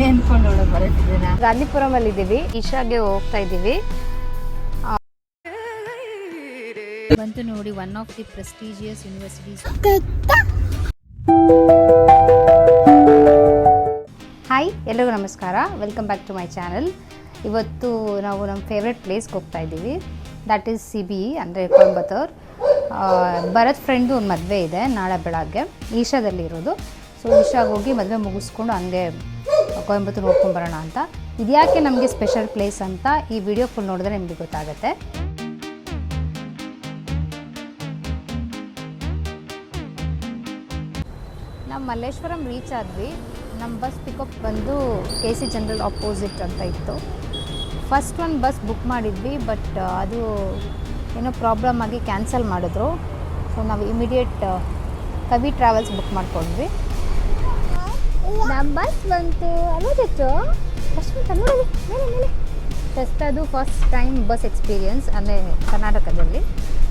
ಮನೆ ಅನ್ಕೊಂಡು ಒಳಗೆ ಬರುತ್ತಿದ್ದೀರಾ? ಗಾಂಧಿಪುರಂ ಅಲ್ಲಿ ಇದ್ದೀವಿ. ಈಶಾಗೆ ಹೋಗ್ತಾ ಇದ್ದೀವಿ. ಬಂತು ನೋಡಿ, one of the prestigious universities. Hi, ಎಲ್ಲರಿಗೂ ನಮಸ್ಕಾರ. Welcome back to my channel. ಇವತ್ತು ನಾವು ನಮ್ಮ ಫೇವ್ರೆಟ್ ಪ್ಲೇಸ್ಗೆ ಹೋಗ್ತಾ ಇದ್ದೀವಿ. ದಟ್ ಈಸ್ CBE ಅಂದರೆ ಕೊಯಂಬತ್ತೂರ್. ಭರತ್ ಫ್ರೆಂಡು ಒಂದು ಮದುವೆ ಇದೆ ನಾಳೆ ಬೆಳಗ್ಗೆ ಈಶಾದಲ್ಲಿ ಇರೋದು. ಸೊ ಈಶಾಗೆ ಹೋಗಿ ಮದುವೆ ಮುಗಿಸ್ಕೊಂಡು ಹಂಗೆ ಕೊಯಂಬತ್ತೂರು ನೋಡ್ಕೊಂಡು ಬರೋಣ ಅಂತ. ಇದ್ಯಾಕೆ ನಮಗೆ ಸ್ಪೆಷಲ್ ಪ್ಲೇಸ್ ಅಂತ ಈ ವಿಡಿಯೋ ಫುಲ್ ನೋಡಿದ್ರೆ ನಿಮಗೆ ಗೊತ್ತಾಗುತ್ತೆ. ನಾವು ಮಲ್ಲೇಶ್ವರಂ ರೀಚ್ ಆದ್ವಿ. ನಮ್ಮ ಬಸ್ ಪಿಕಪ್ ಬಂದು KC ಜನರಲ್ ಆಪೋಸಿಟ್ ಅಂತ ಇತ್ತು. ಫಸ್ಟ್ ಒಂದು ಬಸ್ ಬುಕ್ ಮಾಡಿದ್ವಿ, ಬಟ್ ಅದು ಏನೋ ಪ್ರಾಬ್ಲಮ್ ಆಗಿ ಕ್ಯಾನ್ಸಲ್ ಮಾಡಿದ್ರು. ಸೊ ನಾವು ಇಮಿಡಿಯೇಟ್ ಕವಿ ಟ್ರಾವೆಲ್ಸ್ ಬುಕ್ ಮಾಡ್ಕೊಂಡ್ವಿ. ನಮ್ಮ ಬಸ್ ಬಂತು. ಅಲ್ಲೋ ಚಚ್ಚು, ಫಸ್ಟ್ ನೋಡಿ ಮೇಲೆ ಫಸ್ಟ್ ಅದು ಫಸ್ಟ್ ಟೈಮ್ ಬಸ್ ಎಕ್ಸ್ಪೀರಿಯನ್ಸ್ ಅಂದರೆ ಕರ್ನಾಟಕದಲ್ಲಿ.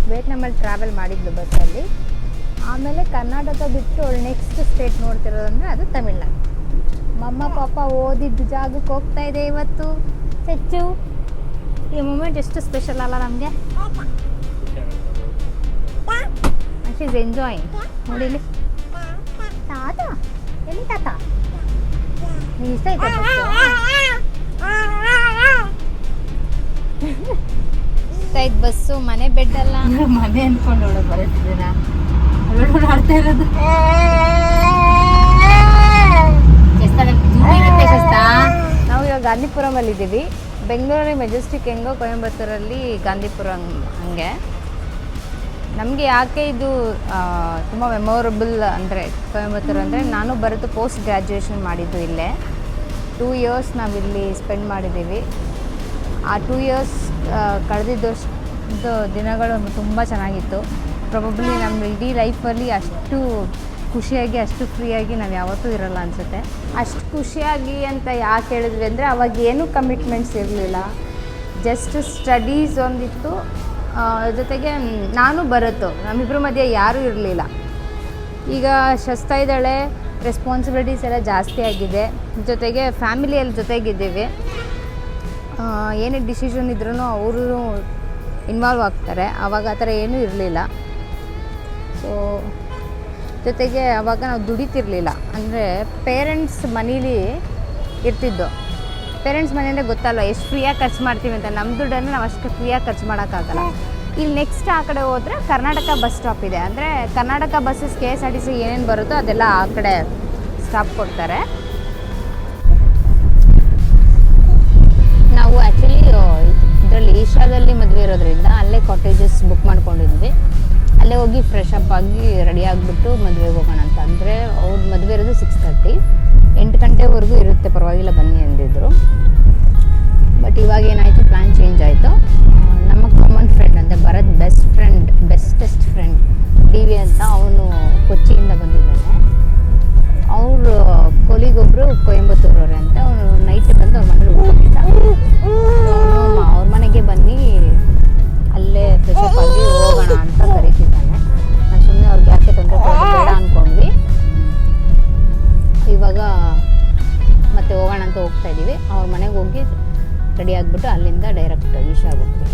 ವಿಯೆಟ್ನಾಮಲ್ಲಿ ಟ್ರಾವೆಲ್ ಮಾಡಿದ್ಲು ಬಸ್ಸಲ್ಲಿ. ಆಮೇಲೆ ಕರ್ನಾಟಕ ಬಿಟ್ಟು ಅವಳು ನೆಕ್ಸ್ಟ್ ಸ್ಟೇಟ್ ನೋಡ್ತಿರೋದಂದರೆ ಅದು ತಮಿಳ್ನಾಡು. ಮಮ್ಮ ಪಾಪ ಓದಿದ್ದು ಜಾಗಕ್ಕೆ ಹೋಗ್ತಾ ಇದೆ ಇವತ್ತು. ಚಚ್ಚು, ಈ ಮೂಮೆಂಟ್ ಎಷ್ಟು ಸ್ಪೆಷಲ್ ಅಲ್ಲ ನಮಗೆ. She is enjoying. ನೋಡಿಲಿ ತಾತ, ಎಲ್ಲಿ ತಾತ? ನೀವು ಇಷ್ಟ ಆಯ್ತಾ? ಇಷ್ಟ ಆಯ್ತು ಬಸ್ಸು. ಮನೆ ಬೆಡ್ ಅಲ್ಲ, ಮನೆ ಅನ್ಕೊಂಡು ಒಳಗೆ ಬರುತ್ತಿದ್ದೀರಾ? ಆಡ್ತಾ ಇರೋದು ನಾವು ಇವಾಗ ಗಾಂಧಿಪುರಮಲ್ಲಿ ಇದ್ದೀವಿ. ಬೆಂಗಳೂರಲ್ಲಿ ಮೆಜೆಸ್ಟಿಕ್ ಹೆಂಗೋ, ಕೊಯಂಬತ್ತೂರಲ್ಲಿ ಗಾಂಧಿಪುರಂ ಹಂಗೆ. ನಮಗೆ ಯಾಕೆ ಇದು ತುಂಬ ಮೆಮೊರಬಲ್ ಅಂದರೆ ಕೊಯಂಬತ್ತೂರು ಅಂದರೆ, ನಾನು ಬರೋದು ಪೋಸ್ಟ್ ಗ್ರ್ಯಾಜುಯೇಷನ್ ಮಾಡಿದ್ದು ಇಲ್ಲೇ. 2 years ನಾವಿಲ್ಲಿ ಸ್ಪೆಂಡ್ ಮಾಡಿದ್ದೀವಿ. ಆ 2 years ಕಳೆದಿದ್ದಷ್ಟು ದಿನಗಳು ತುಂಬ ಚೆನ್ನಾಗಿತ್ತು. ಪ್ರಾಬಬ್ಲಿ ನಮ್ಮ ಇಡೀ ಲೈಫಲ್ಲಿ ಅಷ್ಟು ಖುಷಿಯಾಗಿ, ಅಷ್ಟು ಫ್ರೀಯಾಗಿ ನಾವು ಯಾವತ್ತೂ ಇರೋಲ್ಲ ಅನಿಸುತ್ತೆ. ಅಷ್ಟು ಖುಷಿಯಾಗಿ ಅಂತ ಯಾಕೆ ಹೇಳಿದ್ವಿ ಅಂದರೆ, ಅವಾಗ ಏನೂ ಕಮಿಟ್ಮೆಂಟ್ಸ್ ಇರಲಿಲ್ಲ. ಜಸ್ಟ್ ಸ್ಟಡೀಸ್ ಒಂದಿತ್ತು, ಜೊತೆಗೆ ನಾನು ಬರುತ್ತೋ, ನಮ್ಮಿಬ್ಬರ ಮಧ್ಯೆ ಯಾರೂ ಇರಲಿಲ್ಲ. ಈಗ ಶಸ್ತಾ ಇದ್ದಾಳೆ, ರೆಸ್ಪಾನ್ಸಿಬಿಲಿಟೀಸ್ ಎಲ್ಲ ಜಾಸ್ತಿ ಆಗಿದೆ. ಜೊತೆಗೆ ಫ್ಯಾಮಿಲಿಯಲ್ಲಿ ಜೊತೆಗಿದ್ದೀವಿ. ಏನೇ ಡಿಸಿಷನ್ ಇದ್ರೂ ಅವರು ಇನ್ವಾಲ್ವ್ ಆಗ್ತಾರೆ. ಆವಾಗ ಆ ಥರ ಏನೂ ಇರಲಿಲ್ಲ. ಸೊ ಜೊತೆಗೆ ಆವಾಗ ನಾವು ದುಡಿತಿರ್ಲಿಲ್ಲ. ಅಂದರೆ ಪೇರೆಂಟ್ಸ್ ಮನೇಲಿ ಇರ್ತಿದ್ದೋ. ಪೇರೆಂಟ್ಸ್ ಮನೆಯಲ್ಲೇ ಗೊತ್ತಲ್ಲ ಎಷ್ಟು ಫ್ರೀಯಾಗಿ ಖರ್ಚು ಮಾಡ್ತೀವಿ ಅಂತ. ನಮ್ಮ ದುಡ್ಡನ್ನು ನಾವು ಅಷ್ಟು ಫ್ರೀಯಾಗಿ ಖರ್ಚು ಮಾಡೋಕ್ಕಾಗಲ್ಲ. ಇಲ್ಲಿ ನೆಕ್ಸ್ಟ್ ಆ ಕಡೆ ಹೋದರೆ ಕರ್ನಾಟಕ ಬಸ್ ಸ್ಟಾಪ್ ಇದೆ. ಅಂದರೆ ಕರ್ನಾಟಕ ಬಸ್ಸಸ್ KSRTC ಏನೇನು ಬರುತ್ತೋ ಅದೆಲ್ಲ ಆ ಕಡೆ ಸ್ಟಾಪ್ ಕೊಡ್ತಾರೆ. ನಾವು ಆ್ಯಕ್ಚುಲಿ ಇದರಲ್ಲಿ ಈಶಾದಲ್ಲಿ ಮದುವೆ ಇರೋದ್ರಿಂದ ಅಲ್ಲೇ ಕಾಟೇಜಸ್ ಬುಕ್ ಮಾಡ್ಕೊಂಡಿದ್ವಿ. ಅಲ್ಲೇ ಹೋಗಿ ಫ್ರೆಶ್ ಅಪ್ ಆಗಿ ರೆಡಿ ಆಗಿಬಿಟ್ಟು ಮದುವೆಗೆ ಹೋಗೋಣ ಅಂತ. ಅಂದರೆ ಅವ್ರ ಮದುವೆ ಇರೋದು 6:30, 8 ಗಂಟೆವರೆಗೂ ಇರುತ್ತೆ, ಪರವಾಗಿಲ್ಲ ಬನ್ನಿ ಅಂದಿದ್ರು. ಬಟ್ ಇವಾಗ ಏನಾಯಿತು, ಪ್ಲ್ಯಾನ್ ಚೇಂಜ್ ಆಯಿತು. ನಮ್ಮ ಕಾಮನ್ ಫ್ರೆಂಡ್ ಅಂದರೆ ಭರತ್ ಬೆಸ್ಟೆಸ್ಟ್ ಫ್ರೆಂಡ್ DV ಅಂತ, ಅವನು ಕೊಚ್ಚಿಯಿಂದ ಬಂದಿದ್ದಾನೆ. ಅವರು ಕೊಲಿಗೊಬ್ಬರು ಕೊಯಂಬತ್ತೂರವ್ರೆ ಅಂತ. ಅವನು ನೈಟ್ ಬಂದು ಅವ್ರ ಮನೇಲಿ ಉಳ್ಕೊಂಡಿದ್ದ. ಅವ್ರ ಮನೆಗೆ ಬನ್ನಿ, ಅಲ್ಲೇ ಫ್ರೆಶ್ ಅಪ್ ಆಗಿ ಹೋಗೋಣ ಅಂತ ಕರೀತಿದ್ದಾನೆ. ನಾನು ಸುಮ್ಮನೆ ಅವ್ರಿಗೆ ಯಾಕೆ ತೊಂದರೆ ಕೊಡೋದು ಬೇಡ ಅಂದ್ಕೊಂಡ್ವಿ. ಇವಾಗ ಮತ್ತೆ ಹೋಗೋಣ ಅಂತ ಹೋಗ್ತಾ ಇದ್ದೀವಿ. ಅವ್ರ ಮನೆಗೆ ಹೋಗಿ ರೆಡಿ ಆಗಿಬಿಟ್ಟು ಅಲ್ಲಿಂದ ಡೈರೆಕ್ಟ್ ಈಶಾಗೆ ಹೋಗ್ತೀವಿ.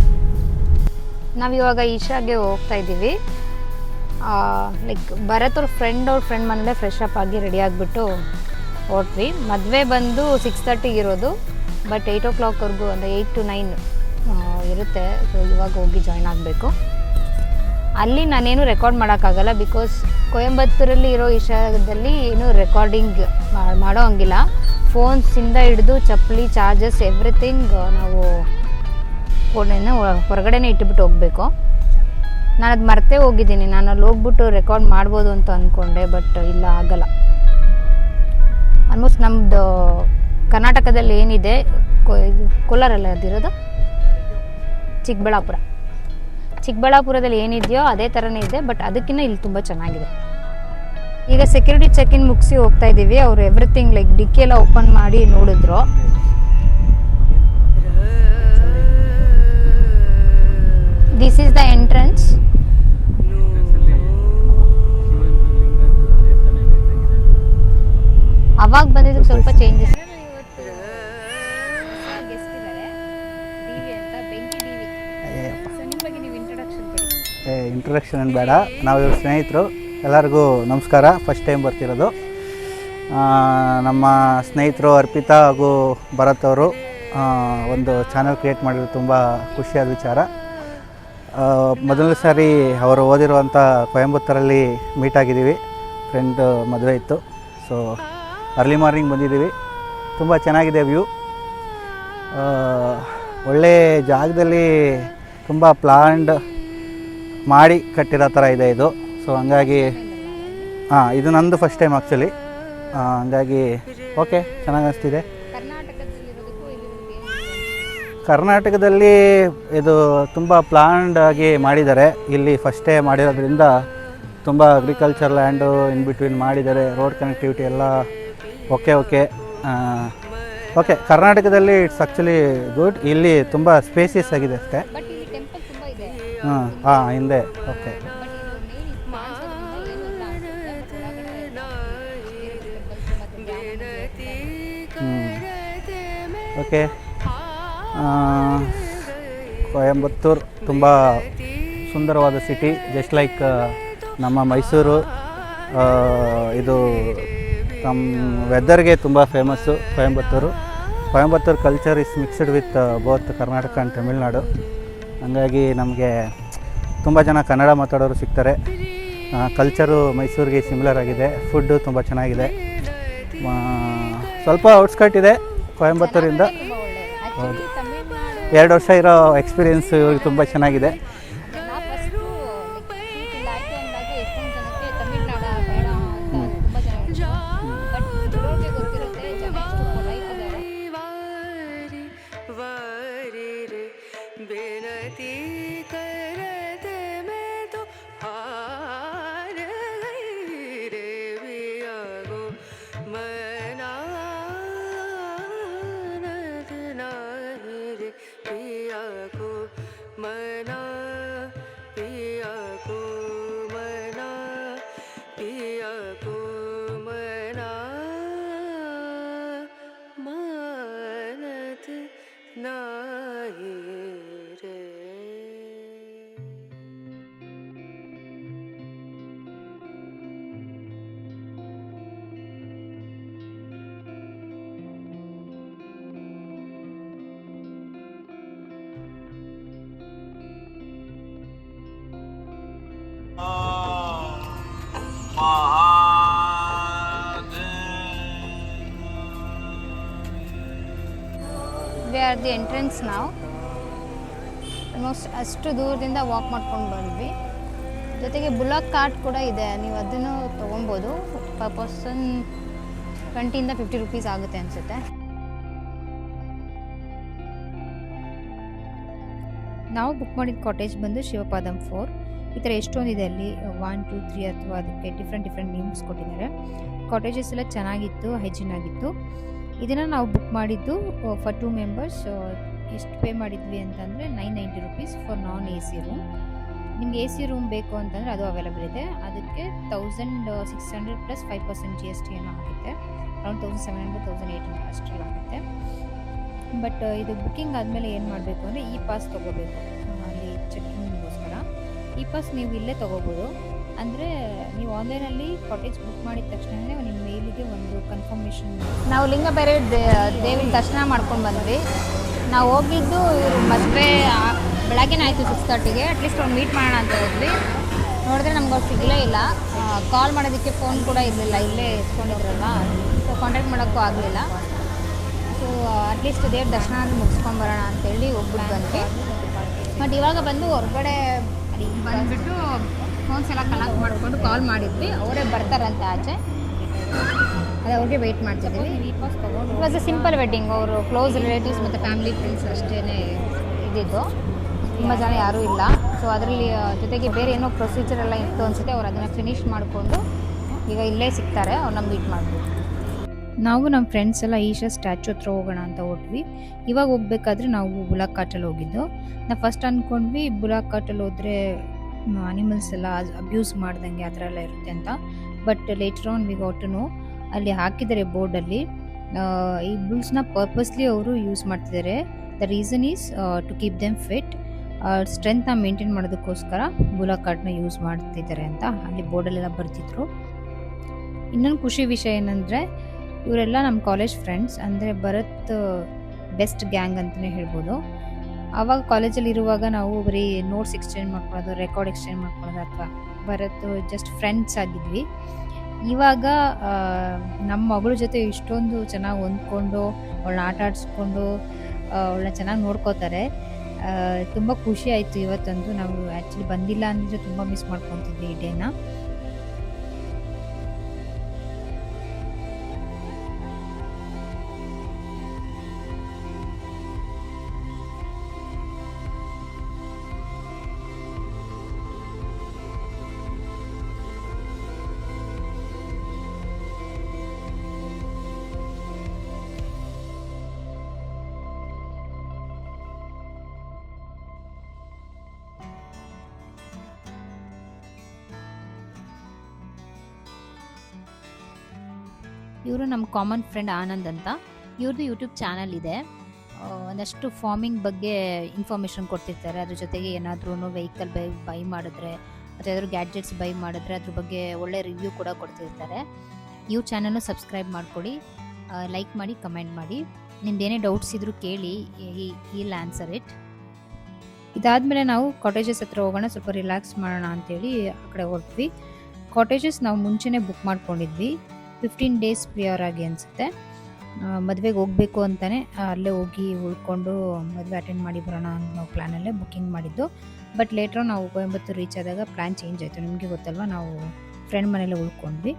ನಾವಿವಾಗ ಈಶಾಗೆ ಹೋಗ್ತಾ ಇದ್ದೀವಿ. ಲೈಕ್ ಭರತ್ ಅವ್ರ ಫ್ರೆಂಡ್ ಮನೇಲೆ ಫ್ರೆಶ್ ಅಪ್ ಆಗಿ ರೆಡಿ ಆಗಿಬಿಟ್ಟು ಹೊರಟ್ವಿ. ಮದುವೆ ಬಂದು 6:30 ಇರೋದು, ಬಟ್ 8 o'clockವರೆಗೂ ಅಂದರೆ 8 to 9 ಇರುತ್ತೆ. ಸೊ ಇವಾಗ ಹೋಗಿ ಜಾಯ್ನ್ ಆಗಬೇಕು. ಅಲ್ಲಿ ನಾನೇನು ರೆಕಾರ್ಡ್ ಮಾಡೋಕ್ಕಾಗಲ್ಲ, ಬಿಕಾಸ್ ಕೊಯಂಬತ್ತೂರಲ್ಲಿ ಇರೋ ಈಶಾದಲ್ಲಿ ಏನೂ ರೆಕಾರ್ಡಿಂಗ್ ಮಾಡೋ ಹಂಗಿಲ್ಲ. ಫೋನ್ಸಿಂದ ಹಿಡಿದು ಚಪ್ಪಲಿ, ಚಾರ್ಜಸ್, ಎವ್ರಿಥಿಂಗ್ ನಾವು ಫೋನೇನ ಹೊರಗಡೆನೇ ಇಟ್ಬಿಟ್ಟು ಹೋಗಬೇಕು. ನಾನು ಅದು ಮರ್ತೇ ಹೋಗಿದ್ದೀನಿ. ನಾನು ಅಲ್ಲಿ ಹೋಗ್ಬಿಟ್ಟು ರೆಕಾರ್ಡ್ ಮಾಡ್ಬೋದು ಅಂತ ಅಂದ್ಕೊಂಡೆ, ಬಟ್ ಇಲ್ಲ, ಆಗಲ್ಲ. ಆಲ್ಮೋಸ್ಟ್ ನಮ್ಮದು ಕರ್ನಾಟಕದಲ್ಲಿ ಏನಿದೆ, ಕೋಲಾರಲ್ಲ ಅದಿರೋದು, ಚಿಕ್ಕಬಳ್ಳಾಪುರದಲ್ಲಿ ಏನಿದೆಯೋ ಅದೇ ಥರನೇ ಇದೆ. ಬಟ್ ಅದಕ್ಕಿಂತ ಇಲ್ಲಿ ತುಂಬ ಚೆನ್ನಾಗಿದೆ. ಈಗ ಸೆಕ್ಯೂರಿಟಿ ಚೆಕ್-ಇನ್ ಮುಗಿಸಿ ಹೋಗ್ತಾ ಇದ್ದೀವಿ. ಅವರು ಎವ್ರಿಥಿಂಗ್ ಲೈಕ್ ಡಿಕ್ಕಿ ಎಲ್ಲ ಓಪನ್ ಮಾಡಿ ನೋಡಿದ್ರು. This is the entrance. ಅವಾಗ ಬಂದಿದ್ದಕ್ಕೆ ಸ್ವಲ್ಪ ಚೇಂಜಸ್. ಇಂಟ್ರೊಡಕ್ಷನ್ ಏನು ಬೇಡ. ನಾವು ಇವ್ರ ಸ್ನೇಹಿತರು. ಎಲ್ಲರಿಗೂ ನಮಸ್ಕಾರ. ಫಸ್ಟ್ ಟೈಮ್ ಬರ್ತಿರೋದು. ನಮ್ಮ ಸ್ನೇಹಿತರು ಅರ್ಪಿತಾ ಹಾಗೂ ಭರತ್ ಅವರು ಒಂದು ಚಾನಲ್ ಕ್ರಿಯೇಟ್ ಮಾಡಿರೋದು ತುಂಬ ಖುಷಿಯಾದ ವಿಚಾರ. ಮೊದಲನೇ ಸಾರಿ ಅವರು ಓದಿರುವಂಥ ಕೊಯಂಬತ್ತೂರಲ್ಲಿ ಮೀಟ್ ಆಗಿದ್ದೀವಿ. ಫ್ರೆಂಡ್ ಮದುವೆ ಇತ್ತು, ಸೊ ಅರ್ಲಿ ಮಾರ್ನಿಂಗ್ ಬಂದಿದ್ದೀವಿ. ತುಂಬ ಚೆನ್ನಾಗಿದೆ ವ್ಯೂ. ಒಳ್ಳೆ ಜಾಗದಲ್ಲಿ ತುಂಬ ಪ್ಲಾನ್ಡ್ ಮಾಡಿ ಕಟ್ಟಿರೋ ಥರ ಇದೆ ಇದು. ಸೊ ಹಂಗಾಗಿ ಇದು ನಂದು ಫಸ್ಟ್ ಟೈಮ್ ಆ್ಯಕ್ಚುಲಿ. ಹಂಗಾಗಿ ಓಕೆ, ಚೆನ್ನಾಗಿ ಅನಿಸ್ತಿದೆ. ಕರ್ನಾಟಕದಲ್ಲಿ ಇದು ತುಂಬ ಪ್ಲಾನ್ಡ್ ಆಗಿ ಮಾಡಿದ್ದಾರೆ. ಇಲ್ಲಿ ಫಸ್ಟೇ ಮಾಡಿರೋದ್ರಿಂದ ತುಂಬ ಅಗ್ರಿಕಲ್ಚರ್ ಲ್ಯಾಂಡು ಇನ್ ಬಿಟ್ವೀನ್ ಮಾಡಿದ್ದಾರೆ. ರೋಡ್ ಕನೆಕ್ಟಿವಿಟಿ ಎಲ್ಲ ಓಕೆ. ಕರ್ನಾಟಕದಲ್ಲಿ ಇಟ್ಸ್ ಆ್ಯಕ್ಚುಲಿ ಗುಡ್. ಇಲ್ಲಿ ತುಂಬ ಸ್ಪೇಸಿಯಸ್ ಆಗಿದೆ ಅಷ್ಟೇ. ಹಿಂದೆ ಓಕೆ. ಓಕೆ. ಕೊಯಂಬತ್ತೂರು ತುಂಬ ಸುಂದರವಾದ ಸಿಟಿ, ಜಸ್ಟ್ ಲೈಕ್ ನಮ್ಮ ಮೈಸೂರು. ಇದು ನಮ್ಮ ವೆದರ್ಗೆ ತುಂಬ famous Coimbatore. Coimbatore culture is mixed with both Karnataka and Tamil Nadu. ಹಾಗಾಗಿ ನಮಗೆ ತುಂಬ ಜನ ಕನ್ನಡ ಮಾತಾಡೋರು ಸಿಗ್ತಾರೆ. ಕಲ್ಚರು ಮೈಸೂರಿಗೆ ಸಿಮಿಲರ್ ಆಗಿದೆ. ಫುಡ್ಡು ತುಂಬ ಚೆನ್ನಾಗಿದೆ. ಸ್ವಲ್ಪ ಔಟ್ಸ್ಕಟ್ ಇದೆ ಕೊಯಂಬತ್ತೂರಿಂದ. ಹೌದು, 2 ವರ್ಷ ಇರೋ ಎಕ್ಸ್ಪೀರಿಯೆನ್ಸ್ ಇವ್ರಿಗೆ ತುಂಬ ಚೆನ್ನಾಗಿದೆ. ವಿ ಆರ್ ದಿ ಎಂಟ್ರೆನ್ಸ್ ನಾವು. ಆಲ್ಮೋಸ್ಟ್ ಅಷ್ಟು ದೂರದಿಂದ ವಾಕ್ ಮಾಡ್ಕೊಂಡು ಬಂದ್ವಿ. ಜೊತೆಗೆ ಬುಲಾಕ್ ಕಾರ್ಟ್ ಕೂಡ ಇದೆ, ನೀವು ಅದನ್ನು ತೊಗೊಬೋದು. ಪರ್ ಪರ್ಸನ್ 20 to 50 ರೂಪೀಸ್ ಆಗುತ್ತೆ ಅನಿಸುತ್ತೆ. ನಾವು ಬುಕ್ ಮಾಡಿದ ಕಾಟೇಜ್ ಬಂದು ಶಿವಪಾದಂ 4. ಈ ಥರ ಎಷ್ಟೊಂದಿದೆ ಅಲ್ಲಿ, 1, 2, 3 ಅಥವಾ ಅದಕ್ಕೆ ಡಿಫ್ರೆಂಟ್ ನೇಮ್ಸ್ ಕೊಟ್ಟಿದ್ದಾರೆ. ಕಾಟೇಜಸ್ ಎಲ್ಲ ಚೆನ್ನಾಗಿತ್ತು, ಹೈಜಿನ್ ಆಗಿತ್ತು. ಇದನ್ನು ನಾವು ಬುಕ್ ಮಾಡಿದ್ದು ಫಾರ್ 2 ಮೆಂಬರ್ಸ್. ಎಷ್ಟು ಪೇ ಮಾಡಿದ್ವಿ ಅಂತಂದರೆ 990 rupees for non AC room. ನಿಮ್ಗೆ AC ರೂಮ್ ಬೇಕು ಅಂತಂದರೆ ಅದು ಅವೈಲೇಬಲ್ ಇದೆ. ಅದಕ್ಕೆ 1600 ಪ್ಲಸ್ 5% GST ಏನೋ ಆಗುತ್ತೆ. ಅರೌಂಡ್ 1700 1800 ಅಷ್ಟರಲ್ಲಿ ಆಗುತ್ತೆ. ಬಟ್ ಇದು ಬುಕ್ಕಿಂಗ್ ಆದಮೇಲೆ ಏನು ಮಾಡಬೇಕು ಅಂದರೆ ಇ ಪಾಸ್ ತೊಗೋಬೇಕು ಅಲ್ಲಿ ಚೆಕ್ಕಿಂಗ್ಗೋಸ್ಕರ. ಇ ಪಾಸ್ ನೀವು ಇಲ್ಲೇ ತೊಗೋಬೋದು. ಅಂದರೆ ನೀವು ಆನ್ಲೈನಲ್ಲಿ ಕಾಟೇಜ್ ಬುಕ್ ಮಾಡಿದ ತಕ್ಷಣವೇ ನಿಮ್ಮ ಮೇಲಿಗೆ ಒಂದು ಕನ್ಫರ್ಮೇಷನ್. ನಾವು ಲಿಂಗಬೇರೆ ದೇವಿನ ದರ್ಶನ ಮಾಡ್ಕೊಂಡು ಬಂದ್ವಿ. ನಾವು ಹೋಗಿದ್ದು ಇವರು ಮದುವೆ ಬೆಳಗ್ಗೆನೇ ಆಯಿತು 6:30ಗೆ. ಅಟ್ಲೀಸ್ಟ್ ಅವ್ರು ಮೀಟ್ ಮಾಡೋಣ ಅಂತ ಹೋದ್ವಿ. ನೋಡಿದ್ರೆ ನಮ್ಗೆ ಅವ್ರು ಸಿಗಲೇ ಇಲ್ಲ. ಕಾಲ್ ಮಾಡೋದಕ್ಕೆ ಫೋನ್ ಕೂಡ ಇರಲಿಲ್ಲ, ಇಲ್ಲೇ ಇಸ್ಕೊಂಡಿದ್ರಲ್ಲ. ಸೊ ಕಾಂಟ್ಯಾಕ್ಟ್ ಮಾಡೋಕ್ಕೂ ಆಗಲಿಲ್ಲ. ಸೊ ಅಟ್ಲೀಸ್ಟ್ ದೇವ್ರ ದರ್ಶನ ಮುಗಿಸ್ಕೊಂಡು ಬರೋಣ ಅಂತೇಳಿ ಹೋಗ್ಬಿಟ್ಟು ಬಂದ್ವಿ. ಬಟ್ ಇವಾಗ ಬಂದು ಹೊರಗಡೆ ಬಂದುಬಿಟ್ಟು ಫೋನ್ಸ್ ಎಲ್ಲ ಕಲೆಕ್ಟ್ ಮಾಡಿಕೊಂಡು ಕಾಲ್ ಮಾಡಿದ್ವಿ. ಅವರೇ ಬರ್ತಾರಂತೆ ಆಚೆ, ಅದೇ ಅವ್ರಿಗೆ ವೆಯ್ಟ್ ಮಾಡ್ತಿದ್ದೀವಿ. It was a simple wedding. ಅವರು ಕ್ಲೋಸ್ ರಿಲೇಟಿವ್ಸ್ ಮತ್ತು ಫ್ಯಾಮಿಲಿ ಫ್ರೆಂಡ್ಸ್ ಅಷ್ಟೇ ಇದ್ದಿದ್ದು, ತುಂಬ ಜನ ಯಾರೂ ಇಲ್ಲ. ಸೊ ಅದರಲ್ಲಿ ಜೊತೆಗೆ ಬೇರೆ ಏನೋ ಪ್ರೊಸೀಜರ್ ಎಲ್ಲ ಇತ್ತು ಅನಿಸುತ್ತೆ. ಅವ್ರು ಅದನ್ನು ಫಿನಿಷ್ ಮಾಡಿಕೊಂಡು ಈಗ ಇಲ್ಲೇ ಸಿಗ್ತಾರೆ, ಅವ್ರನ್ನ ಮೀಟ್ ಮಾಡ್ಬೋದು. ನಾವು ನಮ್ಮ ಫ್ರೆಂಡ್ಸ್ ಎಲ್ಲ ಈಶಾ ಸ್ಟ್ಯಾಚು ಹತ್ರ ಹೋಗೋಣ ಅಂತ ಹೊರಟ್ವಿ. ಇವಾಗ ಹೋಗ್ಬೇಕಾದ್ರೆ ನಾವು ಬುಲಾಕ್ ಕಾರ್ಟಲ್ಲಿ ಹೋಗಿದ್ದು. ನಾವು ಫಸ್ಟ್ ಅಂದ್ಕೊಂಡ್ವಿ ಬುಲಾಕ್ ಕಾರ್ಟಲ್ಲಿ ಹೋದರೆ ಅನಿಮಲ್ಸ್ ಎಲ್ಲ ಅಬ್ಯೂಸ್ ಮಾಡ್ದಂಗೆ ಆ ಥರ ಎಲ್ಲ ಇರುತ್ತೆ ಅಂತ. But later on we got to know, ಅಲ್ಲಿ ಹಾಕಿದ್ದಾರೆ ಬೋರ್ಡಲ್ಲಿ, ಈ ಬುಲ್ಸ್ನ ಪರ್ಪಸ್ಲಿ ಅವರು ಯೂಸ್ ಮಾಡ್ತಿದ್ದಾರೆ. The reason is to keep them fit. ಸ್ಟ್ರೆಂತ್ನ ಮೇಂಟೈನ್ ಮಾಡೋದಕ್ಕೋಸ್ಕರ ಬುಲಕ್ ಕಾರ್ಟ್ನ ಯೂಸ್ ಮಾಡ್ತಿದ್ದಾರೆ ಅಂತ ಅಲ್ಲಿ ಬೋರ್ಡಲ್ಲೆಲ್ಲ ಬರ್ತಿದ್ರು. ಇನ್ನೊಂದು ಖುಷಿ ವಿಷಯ ಏನಂದರೆ ಇವರೆಲ್ಲ ನಮ್ಮ ಕಾಲೇಜ್ ಫ್ರೆಂಡ್ಸ್, ಅಂದರೆ ಭರತ್ ಬೆಸ್ಟ್ ಗ್ಯಾಂಗ್ ಅಂತಲೇ ಹೇಳ್ಬೋದು. ಆವಾಗ ಕಾಲೇಜಲ್ಲಿ ಇರುವಾಗ ನಾವು ಬರೀ ನೋಟ್ಸ್ ಎಕ್ಸ್ಚೇಂಜ್ ಮಾಡ್ಕೊಳ್ಳೋದು, ರೆಕಾರ್ಡ್ ಎಕ್ಸ್ಚೇಂಜ್ ಮಾಡ್ಕೊಳ್ಳೋದು ಅಥವಾ ಭರತ್ ಜಸ್ಟ್ ಫ್ರೆಂಡ್ಸ್ ಆಗಿದ್ವಿ. ಇವಾಗ ನಮ್ಮ ಮಗಳ ಜೊತೆ ಇಷ್ಟೊಂದು ಚೆನ್ನಾಗಿ ಹೊಂದ್ಕೊಂಡು ಅವಳನ್ನ ಆಟ ಆಡಿಸ್ಕೊಂಡು ಅವಳನ್ನ ಚೆನ್ನಾಗಿ ನೋಡ್ಕೋತಾರೆ. ತುಂಬ ಖುಷಿ ಆಯಿತು ಇವತ್ತಂತೂ. ನಾವು ಆ್ಯಕ್ಚುಲಿ ಬಂದಿಲ್ಲ ಅಂದರೆ ತುಂಬ ಮಿಸ್ ಮಾಡ್ಕೊತಿದ್ವಿ ಈ ಡೇನ. ಇವರು ನಮ್ಮ ಕಾಮನ್ ಫ್ರೆಂಡ್ ಆನಂದ್ ಅಂತ. ಇವ್ರದ್ದು ಯೂಟ್ಯೂಬ್ ಚಾನಲ್ ಇದೆ. ಒಂದಷ್ಟು ಫಾರ್ಮಿಂಗ್ ಬಗ್ಗೆ ಇನ್ಫಾರ್ಮೇಷನ್ ಕೊಡ್ತಿರ್ತಾರೆ. ಅದ್ರ ಜೊತೆಗೆ ಏನಾದ್ರೂ ವೆಹಿಕಲ್ ಬೈ ಮಾಡಿದ್ರೆ ಅಥವಾ ಏನಾದರೂ ಗ್ಯಾಡ್ಜೆಟ್ಸ್ ಬೈ ಮಾಡಿದ್ರೆ ಅದ್ರ ಬಗ್ಗೆ ಒಳ್ಳೆ ರಿವ್ಯೂ ಕೂಡ ಕೊಡ್ತಿರ್ತಾರೆ. ಇವ್ರ ಚಾನಲ್ನು ಸಬ್ಸ್ಕ್ರೈಬ್ ಮಾಡ್ಕೊಳ್ಳಿ, ಲೈಕ್ ಮಾಡಿ, ಕಮೆಂಟ್ ಮಾಡಿ. ನಿಮ್ದೇನೇ ಡೌಟ್ಸ್ ಇದ್ರೂ ಕೇಳಿ, ಈಲ್ ಆನ್ಸರ್ ಇಟ್. ಇದಾದಮೇಲೆ ನಾವು ಕಾಟೇಜಸ್ ಹತ್ರ ಹೋಗೋಣ, ಸ್ವಲ್ಪ ರಿಲ್ಯಾಕ್ಸ್ ಮಾಡೋಣ ಅಂತೇಳಿ ಆ ಕಡೆ ಹೊರಟ್ವಿ. ಕಾಟೇಜಸ್ ನಾವು ಮುಂಚೆನೇ ಬುಕ್ ಮಾಡ್ಕೊಂಡಿದ್ವಿ 15 ಡೇಸ್ ಪ್ರಿಯರ್ ಆಗಿ ಅನಿಸುತ್ತೆ. ಮದುವೆಗೆ ಹೋಗಬೇಕು ಅಂತಲೇ ಅಲ್ಲೇ ಹೋಗಿ ಉಳ್ಕೊಂಡು ಮದುವೆ ಅಟೆಂಡ್ ಮಾಡಿ ಬರೋಣ ಅನ್ನೋ ಪ್ಲ್ಯಾನಲ್ಲೇ ಬುಕ್ಕಿಂಗ್ ಮಾಡಿದ್ದು. ಬಟ್ ಲೇಟ್ರ್ ನಾವು ಕೊಯಂಬತ್ತೂರು ರೀಚ್ ಆದಾಗ ಪ್ಲ್ಯಾನ್ ಚೇಂಜ್ ಆಯಿತು. ನಿಮಗೆ ಗೊತ್ತಲ್ವ, ನಾವು ಫ್ರೆಂಡ್ ಮನೇಲೆ ಉಳ್ಕೊಂಡ್ವಿ.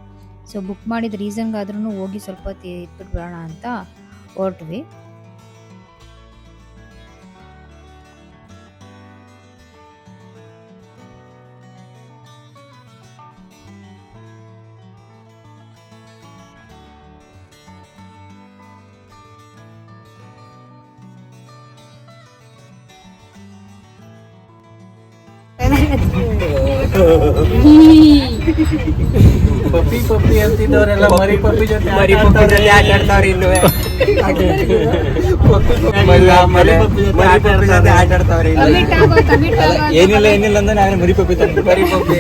ಸೊ ಬುಕ್ ಮಾಡಿದ ರೀಸನ್ಗಾದ್ರೂ ಹೋಗಿ ಸ್ವಲ್ಪ ಹೊತ್ತು ಇದ್ಬಿಟ್ಟು ಬರೋಣ ಅಂತ ಹೊರಟ್ವಿ. ಪಪ್ಪಿ ಪಪ್ಪಿ ಅಂತಿದ್ದವರೆಲ್ಲ ಮರಿ ಪಪ್ಪಿ ಜೊತೆ ಆಟ ಆಡ್ತಾವ್ರಿ ಇನ್ನು ಏನಿಲ್ಲ ಅಂದ್ರೆ ನಾನು ಮರಿ ಪಪ್ಪಿ ತಂದು ಮರಿ ಪಪ್ಪಿ.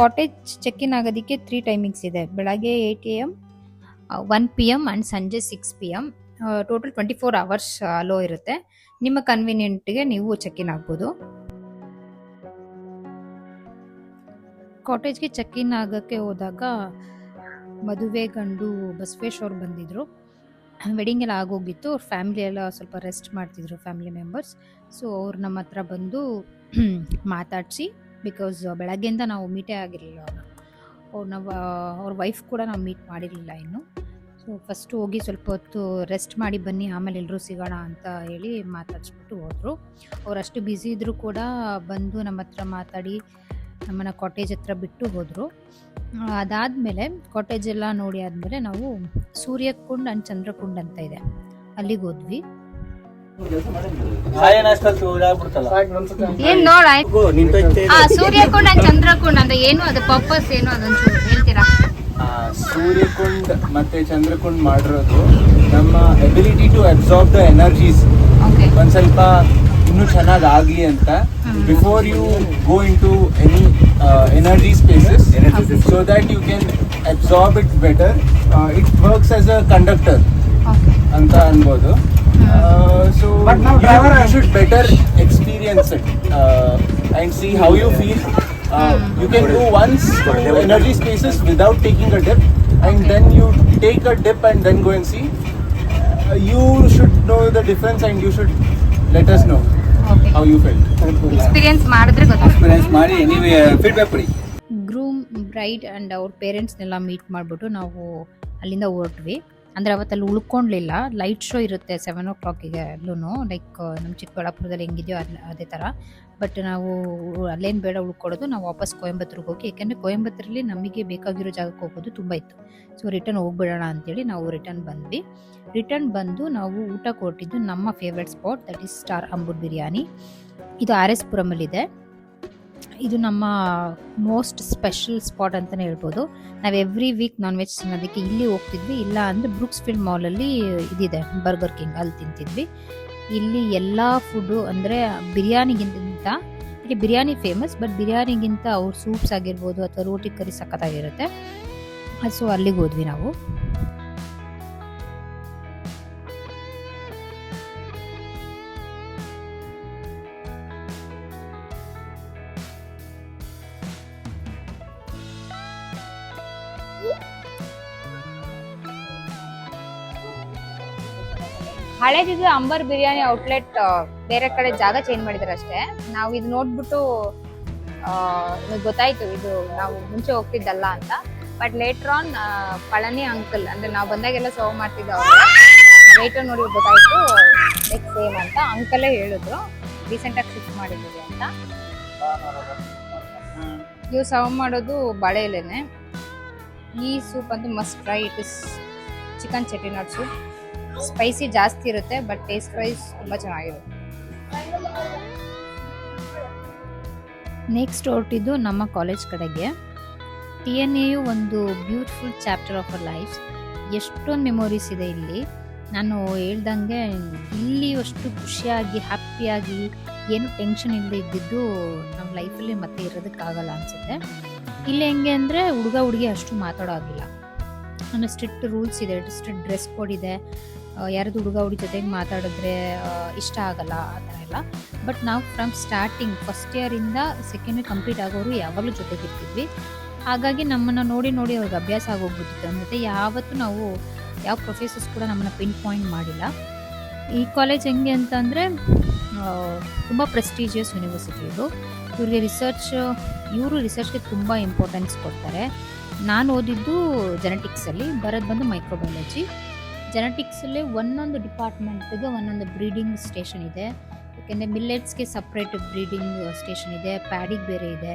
ಕಾಟೇಜ್ ಚೆಕ್ ಇನ್ ಆಗೋದಕ್ಕೆ 3 ಟೈಮಿಂಗ್ಸ್ ಇದೆ. ಬೆಳಗ್ಗೆ 8 AM, 1 PM ಆ್ಯಂಡ್ ಸಂಜೆ 6 PM. ಟೋಟಲ್ 24 hours ಅಲೋ ಇರುತ್ತೆ. ನಿಮ್ಮ ಕನ್ವೀನಿಯೆಂಟ್ಗೆ ನೀವು ಚೆಕ್ ಇನ್ ಆಗ್ಬೋದು. ಕಾಟೇಜ್ಗೆ ಚೆಕ್ ಇನ್ ಆಗೋಕ್ಕೆ ಹೋದಾಗ ಮದುವೆ ಗಂಡು ಬಸವೇಶ್ ಅವ್ರು ಬಂದಿದ್ದರು. ವೆಡ್ಡಿಂಗ್ ಎಲ್ಲ ಆಗೋಗಿತ್ತು. ಅವ್ರ ಫ್ಯಾಮಿಲಿ ಎಲ್ಲ ಸ್ವಲ್ಪ ರೆಸ್ಟ್ ಮಾಡ್ತಿದ್ರು, ಫ್ಯಾಮಿಲಿ ಮೆಂಬರ್ಸ್. ಸೊ ಅವ್ರು ನಮ್ಮ ಹತ್ರ ಬಂದು ಮಾತಾಡಿಸಿ, ಬಿಕಾಸ್ ಬೆಳಗ್ಗೆಯಿಂದ ನಾವು ಮೀಟೇ ಆಗಿರಲಿಲ್ಲ. ಅವ್ರ ವೈಫ್ ಕೂಡ ನಾವು ಮೀಟ್ ಮಾಡಿರಲಿಲ್ಲ ಇನ್ನು. ಸೊ ಫಸ್ಟು ಹೋಗಿ ಸ್ವಲ್ಪ ಹೊತ್ತು ರೆಸ್ಟ್ ಮಾಡಿ ಬನ್ನಿ, ಆಮೇಲೆ ಎಲ್ಲರೂ ಸಿಗೋಣ ಅಂತ ಹೇಳಿ ಮಾತಾಡಿಸ್ಬಿಟ್ಟು ಹೋದರು. ಅವ್ರು ಅಷ್ಟು ಬ್ಯುಸಿ ಇದ್ದರೂ ಕೂಡ ಬಂದು ನಮ್ಮ ಹತ್ರ ಮಾತಾಡಿ ನಮ್ಮನ್ನು ಕಾಟೇಜ್ ಹತ್ರ ಬಿಟ್ಟು ಹೋದರು. ಅದಾದಮೇಲೆ ಕಾಟೇಜ್ ಎಲ್ಲ ನೋಡಿ ಆದಮೇಲೆ ನಾವು ಸೂರ್ಯಕುಂಡ್ ಆ್ಯಂಡ್ ಚಂದ್ರಕುಂಡ್ ಅಂತ ಇದೆ, ಅಲ್ಲಿಗೆ ಹೋದ್ವಿ. ಏನ್ ನೋಡ ಸೂರ್ಯಕುಂಡ್ ಅಂಡ್ ಚಂದ್ರಕುಂಡ್ ಅಂದ್ರೆ ಏನು, ಅದು ಪರ್ಪಸ್ ಏನು ಅದೊಂದು ಹೇಳ್ತೀರಾ? ಸೂರ್ಯಕುಂಡ್ ಮತ್ತೆ ಚಂದ್ರಕುಂಡ್ ಮಾಡಿರೋದು ನಮ್ಮ ability to absorb the energies ಒಂದ್ ಸ್ವಲ್ಪ ಇನ್ನೂ ಚೆನ್ನಾಗಿ ಆಗ್ಲಿ ಅಂತ. Before you go into any energy spaces, so that you can absorb it better. It works as a conductor ಅಂತ ಅನ್ಬೋದು. So you should better experience it and see how you feel. You can go once to energy spaces without taking a dip, and then you take a dip and then go and see. You should know the difference and you should let us know how you felt. Experience ಮಾಡಿದ್ರೆ Experience ಮಾಡಿ anyway feedback ಕೊಡಿ. Groom, bride and ಅವ್ರ ಪೇರೆಂಟ್ಸ್ನೆಲ್ಲ meet ಮಾಡಿಬಿಟ್ಟು ನಾವು ಅಲ್ಲಿಂದ ಹೊರಟ್ವಿ. ಅಂದರೆ ಅವತ್ತಲ್ಲಿ ಉಳ್ಕೊಳ್ಲಿಲ್ಲ. Light show ಇರುತ್ತೆ 7 o'clock ಅಲ್ಲೂ, ಲೈಕ್ ನಮ್ಮ ಚಿಕ್ಕಬಳ್ಳಾಪುರದಲ್ಲಿ ಹೆಂಗಿದೆಯೋ ಅದೇ ಥರ. ಬಟ್ ನಾವು ಅಲ್ಲೇನು ಬೇಡ ಉಳ್ಕೊಳ್ಳೋದು, ನಾವು ವಾಪಸ್ ಕೊಯಂಬತ್ತೂರಿಗೆ ಹೋಗಿ, ಯಾಕೆಂದರೆ ಕೊಯಂಬತ್ತೂರಲ್ಲಿ ನಮಗೆ ಬೇಕಾಗಿರೋ ಜಾಗಕ್ಕೆ ಹೋಗೋದು ತುಂಬ ಇತ್ತು. ಸೊ ರಿಟರ್ನ್ ಹೋಗ್ಬಿಡೋಣ ಅಂತೇಳಿ ನಾವು ರಿಟರ್ನ್ ಬಂದ್ವಿ. ರಿಟರ್ನ್ ಬಂದು ನಾವು ಊಟ ಕೊಟ್ಟಿದ್ದು ನಮ್ಮ favourite spot, that is star Ambur biryani. ಇದು RS ಪುರಮಲ್ಲಿದೆ. ಇದು ನಮ್ಮ ಮೋಸ್ಟ್ ಸ್ಪೆಷಲ್ ಸ್ಪಾಟ್ ಅಂತಲೇ ಹೇಳ್ಬೋದು. ನಾವು ಎವ್ರಿ ವೀಕ್ ನಾನ್ ವೆಜ್ ತಿನ್ನೋದಕ್ಕೆ ಇಲ್ಲಿ ಹೋಗ್ತಿದ್ವಿ. ಇಲ್ಲ ಅಂದರೆ ಬ್ರೂಕ್ಸ್ ಫೀಲ್ಡ್ ಮಾಲಲ್ಲಿ ಇದಿದೆ ಬರ್ಗರ್ ಕಿಂಗ್, ಅಲ್ಲಿ ತಿಂತಿದ್ವಿ. ಇಲ್ಲಿ ಎಲ್ಲ ಫುಡ್ಡು ಅಂದರೆ ಬಿರಿಯಾನಿಗಿಂತ, ಇಲ್ಲಿ ಬಿರಿಯಾನಿ ಫೇಮಸ್, ಬಟ್ ಬಿರಿಯಾನಿಗಿಂತ ಅವ್ರ ಸೂಪ್ಸ್ ಆಗಿರ್ಬೋದು ಅಥವಾ ರೋಟಿ ಕರಿ ಸಖತ್ತಾಗಿರುತ್ತೆ. ಸೊ ಅಲ್ಲಿಗೆ ಹೋದ್ವಿ ನಾವು. ಹಳೇದಿದ್ದು ಅಂಬರ್ ಬಿರಿಯಾನಿ ಔಟ್ಲೆಟ್ ಬೇರೆ ಕಡೆ ಜಾಗ ಚೇಂಜ್ ಮಾಡಿದಾರೆ ಅಷ್ಟೇ. ನಾವು ಇದು ನೋಡ್ಬಿಟ್ಟು ನಮಗೆ ಗೊತ್ತಾಯ್ತು ಇದು ನಾವು ಮುಂಚೆ ಹೋಗ್ತಿದ್ದಲ್ಲ ಅಂತ. But later on Palani uncle ಅಂದ್ರೆ ನಾವು ಬಂದಾಗೆಲ್ಲ ಸರ್ವ್ ಮಾಡ್ತಿದ್ದವ್ರು ವೇಟರ್ ನೋಡಿ ಗೊತ್ತಾಯ್ತು ಲೈಕ್ ಸೇಮ್ ಅಂತ. ಅಂಕಲೇ ಹೇಳಿದ್ರು ರೀಸೆಂಟಾಗಿ ಶಿಫ್ಟ್ ಮಾಡಿದ್ದೀವಿ ಅಂತ. ಇವು ಸರ್ವ್ ಮಾಡೋದು ಬಾಳೆ ಎಲೆನೆ. ಈ ಸೂಪ್ ಅಂತೂ must try. It is chicken Chettinad soup. Spicy ಜಾಸ್ತಿ ಇರುತ್ತೆ ಬಟ್ ಟೇಸ್ಟ್ ವೈಸ್ ತುಂಬ ಚೆನ್ನಾಗಿರುತ್ತೆ. ನೆಕ್ಸ್ಟ್ ಹೊರಟಿದ್ದು ನಮ್ಮ ಕಾಲೇಜ್ ಕಡೆಗೆ. TNAU ಒಂದು beautiful chapter of our life. ಎಷ್ಟೊಂದು ಮೆಮೊರೀಸ್ ಇದೆ ಇಲ್ಲಿ. ನಾನು ಹೇಳ್ದಂಗೆ ಇಲ್ಲಿ ಅಷ್ಟು ಖುಷಿಯಾಗಿ ಹ್ಯಾಪಿಯಾಗಿ ಏನು ಟೆನ್ಷನ್ ಇಲ್ಲದೆ ಇದ್ದಿದ್ದು ನಮ್ಮ ಲೈಫಲ್ಲಿ ಮತ್ತೆ ಇರೋದಕ್ಕಾಗಲ್ಲ ಅನಿಸುತ್ತೆ. ಇಲ್ಲಿ ಹೆಂಗೆ ಅಂದರೆ ಹುಡುಗ ಹುಡುಗಿ ಅಷ್ಟು ಮಾತಾಡೋ ಆಗಿಲ್ಲ. ಅಂದರೆ ಸ್ಟ್ರಿಕ್ಟ್ ರೂಲ್ಸ್ ಇದೆ, ಸ್ಟ್ರಿಕ್ಟ್ ಡ್ರೆಸ್ ಕೋಡ್ ಇದೆ. ಯಾರದು ಹುಡುಗ ಹುಡುಗಿ ಜೊತೆಗೆ ಮಾತಾಡಿದ್ರೆ ಇಷ್ಟ ಆಗಲ್ಲ ಆ ಥರ ಎಲ್ಲ. ಬಟ್ ನಾವು ಫ್ರಮ್ ಸ್ಟಾರ್ಟಿಂಗ್ ಫಸ್ಟ್ ಇಯರಿಂದ ಸೆಕೆಂಡ್ ಇಯರ್ ಕಂಪ್ಲೀಟ್ ಆಗೋರು ಯಾವಾಗಲೂ ಜೊತೆಗಿರ್ತಿದ್ವಿ. ಹಾಗಾಗಿ ನಮ್ಮನ್ನು ನೋಡಿ ನೋಡಿ ಅವ್ರಿಗೆ ಅಭ್ಯಾಸ ಆಗೋಗ್ಬಿಟ್ಟಿತ್ತು. ಮತ್ತು ಯಾವತ್ತೂ ನಾವು ಯಾವ ಪ್ರೊಫೆಸರ್ಸ್ ಕೂಡ ನಮ್ಮನ್ನು ಪಿನ್ ಪಾಯಿಂಟ್ ಮಾಡಿಲ್ಲ. ಈ ಕಾಲೇಜ್ ಹೆಂಗೆ ಅಂತಂದರೆ ತುಂಬ ಪ್ರೆಸ್ಟೀಜಿಯಸ್ ಯೂನಿವರ್ಸಿಟಿ ಇದು. ಇವರು ರಿಸರ್ಚ್ಗೆ ತುಂಬ ಇಂಪಾರ್ಟೆನ್ಸ್ ಕೊಡ್ತಾರೆ. ನಾನು ಓದಿದ್ದು ಜೆನೆಟಿಕ್ಸಲ್ಲಿ, ಬರೋದು ಬಂದು ಮೈಕ್ರೋಬಯಾಲಜಿ. ಜೆನೆಟಿಕ್ಸಲ್ಲೇ ಒಂದೊಂದು ಡಿಪಾರ್ಟ್ಮೆಂಟ್ಗೆ ಒಂದೊಂದು ಬ್ರೀಡಿಂಗ್ ಸ್ಟೇಷನ್ ಇದೆ. ಯಾಕೆಂದರೆ ಮಿಲ್ಲೆಟ್ಸ್ಗೆ ಸಪ್ರೇಟ್ ಬ್ರೀಡಿಂಗ್ ಸ್ಟೇಷನ್ ಇದೆ, ಪ್ಯಾಡಿಗೆ ಬೇರೆ ಇದೆ.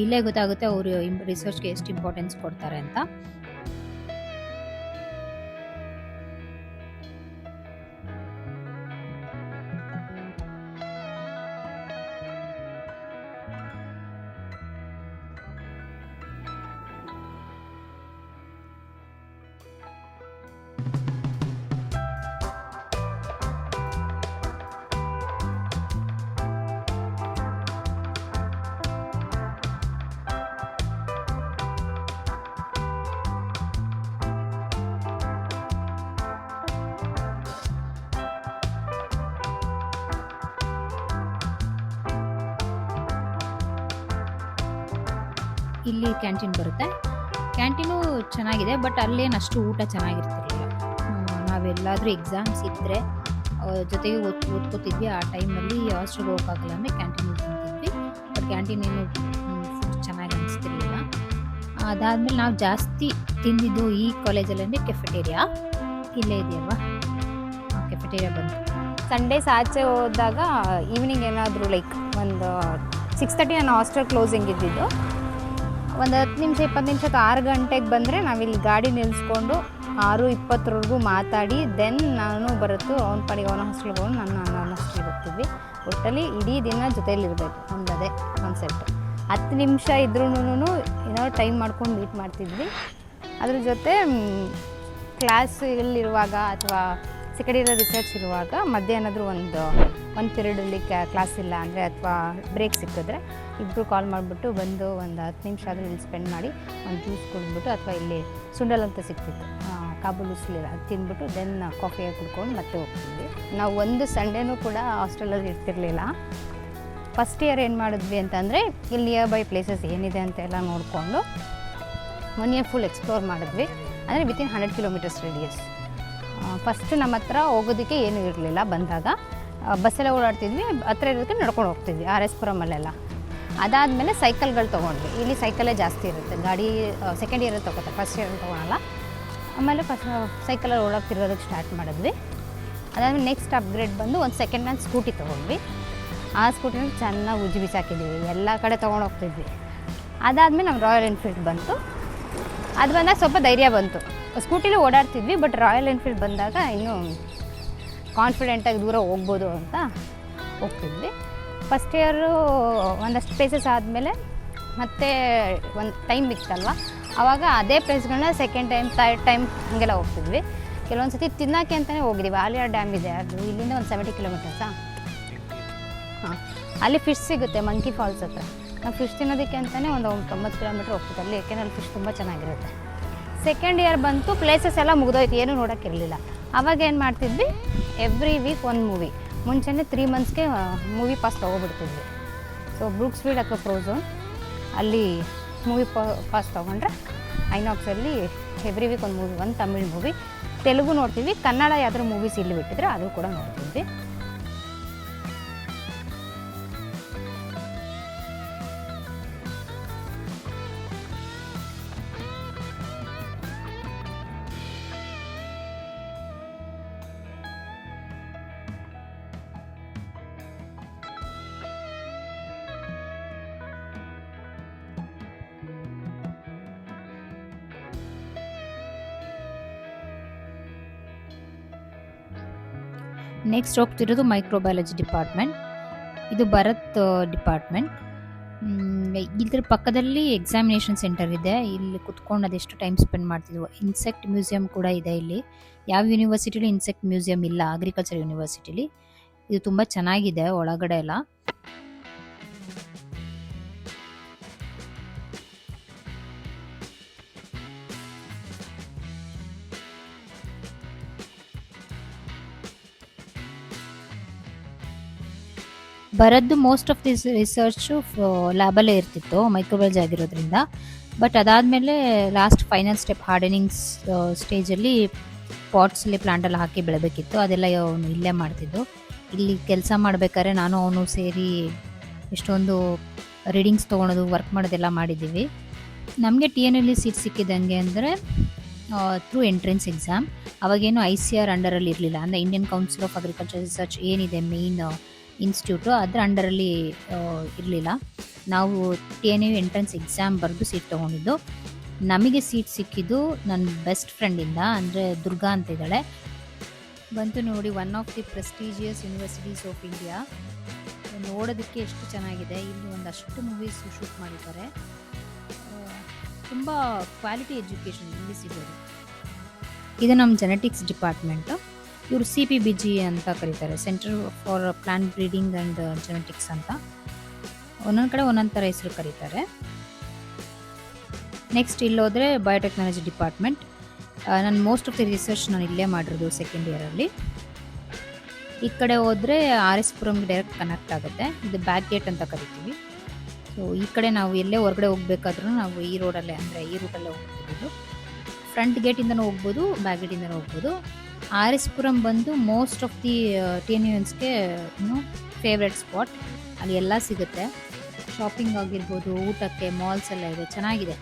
ಇಲ್ಲೇ ಗೊತ್ತಾಗುತ್ತೆ ಅವರು ರಿಸರ್ಚ್ಗೆ ಎಷ್ಟು ಇಂಪಾರ್ಟೆನ್ಸ್ ಕೊಡ್ತಾರೆ ಅಂತ. ಇಲ್ಲಿ ಕ್ಯಾಂಟೀನ್ ಬರುತ್ತೆ. ಕ್ಯಾಂಟೀನು ಚೆನ್ನಾಗಿದೆ, ಬಟ್ ಅಲ್ಲೇನು ಅಷ್ಟು ಊಟ ಚೆನ್ನಾಗಿರ್ತಿರ್ಲಿಲ್ಲ. ನಾವೆಲ್ಲಾದರೂ ಎಕ್ಸಾಮ್ಸ್ ಇದ್ದರೆ ಜೊತೆಗೆ ಓದ್ಕೋತಿದ್ವಿ. ಆ ಟೈಮಲ್ಲಿ ಹಾಸ್ಟೆಲ್ಗೆ ಹೋಗೋಕ್ಕಾಗಲ್ಲ ಅಂದರೆ ಕ್ಯಾಂಟೀನಿಗೆ ತಿಂತಿದ್ವಿ. ಬಟ್ ಕ್ಯಾಂಟೀನ್ ಏನು ಫುಡ್ ಚೆನ್ನಾಗಿ ಅನಿಸ್ತಿರ್ಲಿಲ್ಲ. ಅದಾದಮೇಲೆ ನಾವು ಜಾಸ್ತಿ ತಿಂದಿದ್ದು ಈ ಕಾಲೇಜಲ್ಲಿ ಅಂದರೆ ಕೆಫೆಟೇರಿಯಾ. ಇಲ್ಲೇ ಇದೆಯಲ್ವಾ, ಕೆಫೆಟೇರಿಯಾ ಬಂತು. ಸಂಡೇಸ್ ಆಚೆ ಹೋದಾಗ ಈವ್ನಿಂಗ್ ಏನಾದರೂ ಲೈಕ್ ಒಂದು 6:30 ನನ್ನ ಹಾಸ್ಟೆಲ್ ಕ್ಲೋಸಿಂಗ್ ಇದ್ದಿದ್ದು. ಒಂದು 10 ನಿಮಿಷ 20 ನಿಮಿಷ 6 ಗಂಟೆಗೆ ಬಂದರೆ ನಾವಿಲ್ಲಿ ಗಾಡಿ ನಿಲ್ಲಿಸ್ಕೊಂಡು 6:20ವರೆಗೂ ಮಾತಾಡಿ ದೆನ್ ನಾನು ಬರುತ್ತು ಅವ್ನ ಪಾಡಿಗೆ ಅವನ ಹಾಸ್ಟೆಲ್ಗೆ ಹೋಗಿ ನಾನು ನನ್ನ ಹಾಸ್ಟೆಲ್ಗೆ ಹೋಗ್ತಿದ್ವಿ. ಒಟ್ಟಲ್ಲಿ ಇಡೀ ದಿನ ಜೊತೆಯಲ್ಲಿರಬೇಕು, ನಮ್ಮದೇ ಕಾನ್ಸೆಪ್ಟ್. 10 ನಿಮಿಷ ಇದ್ರೂ ಏನಾದ್ರು ಟೈಮ್ ಮಾಡ್ಕೊಂಡು ಮೀಟ್ ಮಾಡ್ತಿದ್ವಿ. ಅದ್ರ ಜೊತೆ ಕ್ಲಾಸಲ್ಲಿರುವಾಗ ಅಥವಾ ಸೆಕೆಂಡ್ ಇಯರ್ ರಿಸರ್ಚ್ ಇರುವಾಗ ಮಧ್ಯಾಹ್ನದ್ರು ಒಂದು ಪೀರಿಯಡಲ್ಲಿ ಕ್ಲಾಸ್ ಇಲ್ಲ ಅಂದರೆ ಅಥವಾ ಬ್ರೇಕ್ ಸಿಕ್ಕಿದ್ರೆ ಇಬ್ಬರು ಕಾಲ್ ಮಾಡಿಬಿಟ್ಟು ಬಂದು ಒಂದು 10 ನಿಮಿಷ ಆದರೂ ಇಲ್ಲಿ ಸ್ಪೆಂಡ್ ಮಾಡಿ ಒಂದು ಜ್ಯೂಸ್ ಕುಡಿದ್ಬಿಟ್ಟು ಅಥವಾ ಇಲ್ಲಿ ಸುಂಡಲ್ ಅಂತ ಸಿಗ್ತಿತ್ತು ಕಾಬೂಲ್ ಉಸ್ಲಿಲ್ಲ, ಅದು ತಿಂದ್ಬಿಟ್ಟು ದೆನ್ ಕಾಫಿ ಕುಡ್ಕೊಂಡು ಮತ್ತೆ ಹೋಗ್ತಿದ್ವಿ. ನಾವು ಒಂದು ಸಂಡೇನೂ ಕೂಡ ಹಾಸ್ಟೆಲಲ್ಲಿ ಇರ್ತಿರಲಿಲ್ಲ. ಫಸ್ಟ್ ಇಯರ್ ಏನು ಮಾಡಿದ್ವಿ ಅಂತಂದರೆ ಇಲ್ಲಿ ನಿಯರ್ ಬೈ ಪ್ಲೇಸಸ್ ಏನಿದೆ ಅಂತೆಲ್ಲ ನೋಡಿಕೊಂಡು 1 ಇಯರ್ ಫುಲ್ ಎಕ್ಸ್ಪ್ಲೋರ್ ಮಾಡಿದ್ವಿ. ಅಂದರೆ ವಿತಿನ್ 100 ಕಿಲೋಮೀಟರ್ಸ್ ರೇಡಿಯಸ್. ಫಸ್ಟ್ ನಮ್ಮ ಹತ್ರ ಹೋಗೋದಕ್ಕೆ ಏನೂ ಇರಲಿಲ್ಲ. ಬಂದಾಗ ಬಸ್ಸೆಲ್ಲ ಓಡಾಡ್ತಿದ್ವಿ, ಹತ್ರ ಇರೋದಕ್ಕೆ ನಡ್ಕೊಂಡು ಹೋಗ್ತಿದ್ವಿ RS ಪುರಮಲ್ಲೆಲ್ಲ. ಅದಾದಮೇಲೆ ಸೈಕಲ್ಗಳು ತೊಗೊಂಡ್ವಿ. ಇಲ್ಲಿ ಸೈಕಲೇ ಜಾಸ್ತಿ ಇರುತ್ತೆ, ಗಾಡಿ ಸೆಕೆಂಡ್ ಇಯರಲ್ಲಿ ತೊಗೋತಾರೆ, ಫಸ್ಟ್ ಇಯರಲ್ಲಿ ತೊಗೊಳಲ್ಲ. ಆಮೇಲೆ ಸೈಕಲಲ್ಲಿ ಓಡಾಡ್ತಿರೋದಕ್ಕೆ ಸ್ಟಾರ್ಟ್ ಮಾಡಿದ್ವಿ. ಅದಾದಮೇಲೆ ನೆಕ್ಸ್ಟ್ ಅಪ್ಗ್ರೇಡ್ ಬಂದು ಒಂದು ಸೆಕೆಂಡ್ ಹ್ಯಾಂಡ್ ಸ್ಕೂಟಿ ತೊಗೊಂಡ್ವಿ. ಆ ಸ್ಕೂಟಿನ ಚೆನ್ನಾಗಿ ಉಜ್ಜಿ ಬಿಸಾಕಿದ್ದೀವಿ, ಎಲ್ಲ ಕಡೆ ತೊಗೊಂಡು ಹೋಗ್ತಿದ್ವಿ. ಅದಾದಮೇಲೆ ನಮ್ಮ ರಾಯಲ್ ಎನ್ಫೀಲ್ಡ್ ಬಂತು. ಅದು ಬಂದಾಗ ಸ್ವಲ್ಪ ಧೈರ್ಯ ಬಂತು. ಸ್ಕೂಟಿಲಿ ಓಡಾಡ್ತಿದ್ವಿ, ಬಟ್ ರಾಯಲ್ ಎನ್ಫೀಲ್ಡ್ ಬಂದಾಗ ಇನ್ನೂ ಕಾನ್ಫಿಡೆಂಟಾಗಿ ದೂರ ಹೋಗ್ಬೋದು ಅಂತ ಹೋಗ್ತಿದ್ವಿ. ಫಸ್ಟ್ ಇಯರು ಒಂದಷ್ಟು ಪ್ಲೇಸಸ್ ಆದಮೇಲೆ ಮತ್ತೆ ಒಂದು ಟೈಮ್ ಇತ್ತಲ್ವ, ಆವಾಗ ಅದೇ ಪ್ಲೇಸ್ಗಳನ್ನ ಸೆಕೆಂಡ್ ಟೈಮ್ ಥರ್ಡ್ ಟೈಮ್ ಹೀಗೆಲ್ಲ ಹೋಗ್ತಿದ್ವಿ. ಕೆಲವೊಂದು ಸತಿ ತಿನ್ನೋಕ್ಕೆ ಅಂತಲೇ ಹೋಗಿದ್ದೀವಿ. ಆಲಿಯಾರ್ ಡ್ಯಾಮ್ ಇದೆ, ಅದು ಇಲ್ಲಿಂದ ಒಂದು 70 ಕಿಲೋಮೀಟರ್ಸಾ. ಹಾಂ, ಅಲ್ಲಿ ಫಿಶ್ ಸಿಗುತ್ತೆ ಮಂಕಿ ಫಾಲ್ಸ್ ಹತ್ರ. ನಾವು ಫಿಶ್ ತಿನ್ನೋದಕ್ಕೆ ಅಂತಲೇ ಒಂದು 90 ಕಿಲೋಮೀಟ್ರ್ ಹೋಗ್ತಿದ್ದೆ ಅಲ್ಲಿ, ಯಾಕೆಂದರೆ ಅಲ್ಲಿ ಫಿಶ್ ತುಂಬ ಚೆನ್ನಾಗಿರುತ್ತೆ. ಸೆಕೆಂಡ್ ಇಯರ್ ಬಂತು, ಪ್ಲೇಸಸ್ ಎಲ್ಲ ಮುಗಿದೋಯ್ತು, ಏನೂ ನೋಡೋಕ್ಕಿರಲಿಲ್ಲ. ಅವಾಗ ಏನು ಮಾಡ್ತಿದ್ವಿ, ಎವ್ರಿ ವೀಕ್ ಒಂದು ಮೂವಿ. ಮುಂಚೆನೇ 3 ಮಂತ್ಸ್ಗೆ ಮೂವಿ ಪಾಸ್ ತೊಗೊಬಿಡ್ತಿದ್ವಿ. ಸೊ ಬ್ರೂಕ್ಸ್ಫೀಲ್ಡ್ ಅಥವಾ ಫ್ರೋಝೋನ್ ಅಲ್ಲಿ ಮೂವಿ ಪಾಸ್ ತೊಗೊಂಡ್ರೆ ಐನಾಕ್ಸಲ್ಲಿ ಎವ್ರಿ ವೀಕ್ ಒಂದು ಮೂವಿ, ಒಂದು ತಮಿಳ್ ಮೂವಿ, ತೆಲುಗು ನೋಡ್ತೀವಿ, ಕನ್ನಡ ಯಾವ್ದಾದ್ರು ಮೂವೀಸ್ ಇಲ್ಲಿ ಬಿಟ್ಟಿದ್ರೆ ಅದು ಕೂಡ ನೋಡ್ತಿದ್ವಿ. ನೆಕ್ಸ್ಟ್ ಹೋಗ್ತಿರೋದು ಮೈಕ್ರೋಬಯಾಲಜಿ ಡಿಪಾರ್ಟ್ಮೆಂಟ್. ಇದು ಭರತ್ ಡಿಪಾರ್ಟ್ಮೆಂಟ್. ಇದ್ರ ಪಕ್ಕದಲ್ಲಿ ಎಕ್ಸಾಮಿನೇಷನ್ ಸೆಂಟರ್ ಇದೆ. ಇಲ್ಲಿ ಕುತ್ಕೊಂಡು ಅದೆಷ್ಟು ಟೈಮ್ ಸ್ಪೆಂಡ್ ಮಾಡ್ತಿದ್ವು. ಇನ್ಸೆಕ್ಟ್ ಮ್ಯೂಸಿಯಂ ಕೂಡ ಇದೆ ಇಲ್ಲಿ. ಯಾವ ಯೂನಿವರ್ಸಿಟಿಲಿ ಇನ್ಸೆಕ್ಟ್ ಮ್ಯೂಸಿಯಂ ಇಲ್ಲ, ಅಗ್ರಿಕಲ್ಚರ್ ಯೂನಿವರ್ಸಿಟಿಲಿ. ಇದು ತುಂಬ ಚೆನ್ನಾಗಿದೆ ಒಳಗಡೆ ಎಲ್ಲ. ಬರದ್ದು ಮೋಸ್ಟ್ ಆಫ್ ದಿಸ್ ರಿಸರ್ಚು ಲ್ಯಾಬಲ್ಲೇ ಇರ್ತಿತ್ತು, ಮೈಕ್ರೋಬಯಾಲಜಿ ಆಗಿರೋದ್ರಿಂದ. ಬಟ್ ಅದಾದಮೇಲೆ ಲಾಸ್ಟ್ ಫೈನಲ್ ಸ್ಟೆಪ್ ಹಾರ್ಡನಿಂಗ್ಸ್ ಸ್ಟೇಜಲ್ಲಿ ಪಾಟ್ಸಲ್ಲಿ ಪ್ಲಾಂಟೆಲ್ಲ ಹಾಕಿ ಬೆಳಬೇಕಿತ್ತು. ಅದೆಲ್ಲ ಅವನು ಇಲ್ಲೇ ಮಾಡ್ತಿದ್ದು. ಇಲ್ಲಿ ಕೆಲಸ ಮಾಡಬೇಕಾದ್ರೆ ನಾನು ಅವನು ಸೇರಿ ಎಷ್ಟೊಂದು ರೀಡಿಂಗ್ಸ್ ತೊಗೊಳೋದು, ವರ್ಕ್ ಮಾಡೋದೆಲ್ಲ ಮಾಡಿದ್ದೀವಿ. ನಮಗೆ TNL ಸೀಟ್ ಸಿಕ್ಕಿದಂಗೆ ಅಂದರೆ ಥ್ರೂ ಎಂಟ್ರೆನ್ಸ್ ಎಕ್ಸಾಮ್. ಅವಾಗೇನು ICAR ಅಂಡರಲ್ಲಿ ಇರಲಿಲ್ಲ, ಅಂದರೆ Indian council of agriculture research ಏನಿದೆ ಮೇಯ್ನ್ ಇನ್ಸ್ಟಿಟ್ಯೂಟು, ಅದರ ಅಂಡರಲ್ಲಿ ಇರಲಿಲ್ಲ. ನಾವು TNU ಎಂಟ್ರೆನ್ಸ್ ಎಕ್ಸಾಮ್ ಬರೆದು ಸೀಟ್ ತೊಗೊಂಡಿದ್ದು. ನಮಗೆ ಸೀಟ್ ಸಿಕ್ಕಿದ್ದು ನನ್ನ ಬೆಸ್ಟ್ ಫ್ರೆಂಡಿಂದ, ಅಂದರೆ ದುರ್ಗಾ ಅಂತ ಇದ್ದಾಳೆ. ಬಂತು ನೋಡಿ, one of the prestigious universities of India. ನೋಡೋದಕ್ಕೆ ಎಷ್ಟು ಚೆನ್ನಾಗಿದೆ. ಇಲ್ಲಿ ಒಂದಷ್ಟು ಮೂವೀಸ್ ಶೂಟ್ ಮಾಡಿದ್ದಾರೆ. ತುಂಬ ಕ್ವಾಲಿಟಿ ಎಜುಕೇಷನ್ ಇಲ್ಲಿ ಸಿಗೋದು. ಇದು ನಮ್ಮ ಜೆನೆಟಿಕ್ಸ್ ಡಿಪಾರ್ಟ್ಮೆಂಟು. ಇವರು CPBG ಅಂತ ಕರೀತಾರೆ, centre for plant breeding and genetics ಅಂತ. ಒಂದೊಂದು ಕಡೆ ಒಂದೊಂದು ಥರ ಹೆಸರು ಕರೀತಾರೆ. ನೆಕ್ಸ್ಟ್ ಇಲ್ಲೋದ್ರೆ ಬಯೋಟೆಕ್ನಾಲಜಿ ಡಿಪಾರ್ಟ್ಮೆಂಟ್. ನಾನು ಮೋಸ್ಟ್ ಆಫ್ ದಿ ರಿಸರ್ಚ್ ನಾನು ಇಲ್ಲೇ ಮಾಡಿರೋದು ಸೆಕೆಂಡ್ ಇಯರಲ್ಲಿ. ಈ ಕಡೆ ಹೋದರೆ RS ಪುರಂಗೆ ಡೈರೆಕ್ಟ್ ಕನೆಕ್ಟ್ ಆಗುತ್ತೆ. ಇದು ಬ್ಯಾಕ್ ಗೇಟ್ ಅಂತ ಕರಿತೀವಿ. ಸೊ ಈ ಕಡೆ ನಾವು ಎಲ್ಲೇ ಹೊರಗಡೆ ಹೋಗ್ಬೇಕಾದ್ರೂ ನಾವು ಈ ರೋಡಲ್ಲೇ, ಅಂದರೆ ಈ ರೂಟಲ್ಲೇ ಹೋಗ್ತಿದ್ದು. ಫ್ರಂಟ್ ಗೇಟಿಂದನೂ ಹೋಗ್ಬೋದು, ಬ್ಯಾಕ್ ಗೇಟಿಂದನೂ ಹೋಗ್ಬೋದು. RS ಪುರಂ ಬಂದು ಮೋಸ್ಟ್ ಆಫ್ ದಿ TNUNಸ್ಗೆ ಫೇವ್ರೆಟ್ ಸ್ಪಾಟ್. ಅಲ್ಲಿ ಎಲ್ಲ ಸಿಗುತ್ತೆ, ಶಾಪಿಂಗ್ ಆಗಿರ್ಬೋದು, ಊಟಕ್ಕೆ ಮಾಲ್ಸ್ ಎಲ್ಲ ಇದೆ, ಚೆನ್ನಾಗಿದೆ.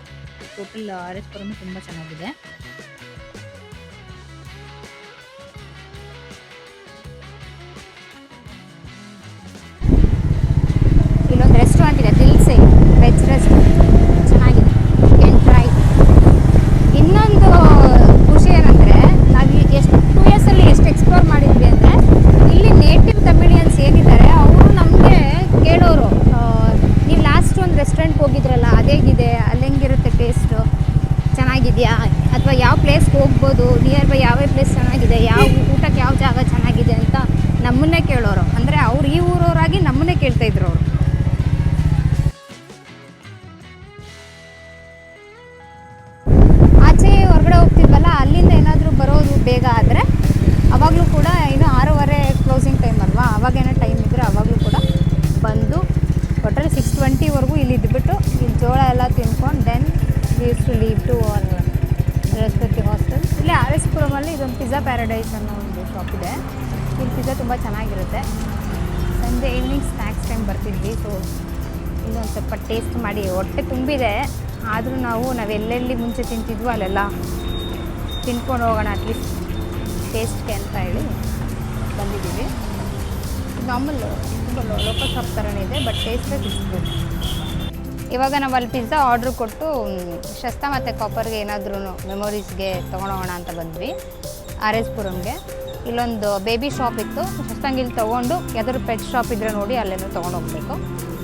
ಟೋಟಲ್ RS ಪುರಂ ತುಂಬ ಚೆನ್ನಾಗಿದೆ. ಇಲ್ಲೊಂದು ರೆಸ್ಟೋರೆಂಟ್ ಇದೆ, ದಿಲ್ಸೆ ವೆಜ್ ರೆಸ್ಟೋರೆಂಟ್, ಚೆನ್ನಾಗಿದೆ, ಕ್ಯಾನ್ ಟ್ರೈ. ಇನ್ನೊಂದು ಖುಷಿ ಏನಂದರೆ, ನಾವು ಎಷ್ಟು 2 ಇಯರ್ಸಲ್ಲಿ ಎಷ್ಟು ಎಕ್ಸ್ಪ್ಲೋರ್ ಮಾಡಿದ್ವಿ ಅಂದರೆ, ಇಲ್ಲಿ ನೇಟಿವ್ ತಮಿಳಿಯನ್ಸ್ ಏನಿದ್ದಾರೆ ಅವರು ನಮಗೆ ಕೇಳೋರು, ನೀವು ಲಾಸ್ಟ್ ಒಂದು ರೆಸ್ಟೋರೆಂಟ್ಗೆ ಹೋಗಿದ್ರಲ್ಲ ಅದೇಗಿದೆ, ಅಲ್ಲಿ ಹೆಂಗಿರುತ್ತೆ ಟೇಸ್ಟು, ಚೆನ್ನಾಗಿದೆಯಾ, ಅಥವಾ ಯಾವ ಪ್ಲೇಸ್ಗೆ ಹೋಗ್ಬೋದು, ನಿಯರ್ ಬೈ ಯಾವ ಪ್ಲೇಸ್ ಚೆನ್ನಾಗಿದೆ, ಯಾವ ಊಟಕ್ಕೆ ಯಾವ ಜಾಗ ಚೆನ್ನಾಗಿದೆ ಅಂತ ನಮ್ಮನ್ನೇ ಕೇಳೋರು. ಅಂದರೆ ಅವ್ರು ಈ ಊರವರಾಗಿ ನಮ್ಮನ್ನೇ ಕೇಳ್ತಾಯಿದ್ರು ಅವರು. ಆಚೆ ಹೊರಗಡೆ ಹೋಗ್ತಿದ್ವಲ್ಲ, ಅಲ್ಲಿಂದ ಏನಾದರೂ ಬರೋದು ಬೇಗ ಆದರೆ ಅವಾಗಲೂ ಕೂಡ ಇನ್ನೂ 6:30 ಕ್ಲೋಸಿಂಗ್ ಟೈಮ್ ಅಲ್ವಾ, ಅವಾಗೇನೋ ಟೈಮ್ ಇದ್ದರೆ ಅವಾಗಲೂ ಕೂಡ ಬಂದು ಟೋಟಲ್ 6:20ವರೆಗೂ ಇಲ್ಲಿ ಇದ್ಬಿಟ್ಟು ಇಲ್ಲಿ ಜೋಳ ಎಲ್ಲ ತಿನ್ಕೊಂಡು then we use to leave to our respective hostel. ಇಲ್ಲಿ RS ಪುರಮಲ್ಲಿ ಇದೊಂದು ಪಿಜ್ಜಾ ಪ್ಯಾರಡೈಸ್ ಅನ್ನೋ ಒಂದು ಶಾಪ್ ಇದೆ. ಇಲ್ಲಿ ಪಿಜ್ಜಾ ತುಂಬ ಚೆನ್ನಾಗಿರುತ್ತೆ. ಸಂಜೆ ಈವ್ನಿಂಗ್ ಸ್ನ್ಯಾಕ್ಸ್ ಟೈಮ್ ಬರ್ತಿದ್ವಿ. ಸೊ ಇನ್ನೊಂದು ಸ್ವಲ್ಪ ಟೇಸ್ಟ್ ಮಾಡಿ, ಹೊಟ್ಟೆ ತುಂಬಿದೆ ಆದರೂ ನಾವು ಎಲ್ಲೆಲ್ಲಿ ಮುಂಚೆ ತಿಂತಿದ್ವೋ ಅಲ್ಲೆಲ್ಲ ತಿನ್ಕೊಂಡು ಹೋಗೋಣ ಅಟ್ಲೀಸ್ಟ್ ಟೇಸ್ಟ್ಗೆ ಅಂತ ಹೇಳಿ ಬಂದಿದ್ದೀವಿ. ನಾರ್ಮಲ್ ತುಂಬ ಲೋಕಲ್ ಶಾಪ್ ಥರನೇ ಇದೆ, ಬಟ್ ಟೇಸ್ಟೇ ಸಿಗ್ಬೋದು. ಇವಾಗ ನಾವು ಅಲ್ಲಿ ಪಿಜ್ಜಾ ಆರ್ಡ್ರ್ ಕೊಟ್ಟು ಶಸ್ತಾ ಮತ್ತು ಕಾಪರ್ಗೆ ಏನಾದ್ರೂ ಮೆಮೊರೀಸ್ಗೆ ತೊಗೊಂಡೋಗೋಣ ಅಂತ ಬಂದ್ವಿ RS ಪುರಂಗೆ. ಇಲ್ಲೊಂದು ಬೇಬಿ ಶಾಪ್ ಇತ್ತು, ಶಸ್ತಾಂಗೆ ಇಲ್ಲಿ ತೊಗೊಂಡು ಯಾವ್ದಾದ್ರು ಪೆಟ್ ಶಾಪ್ ಇದ್ದರೆ ನೋಡಿ ಅಲ್ಲೇನೋ ತೊಗೊಂಡು ಹೋಗ್ಬೇಕು.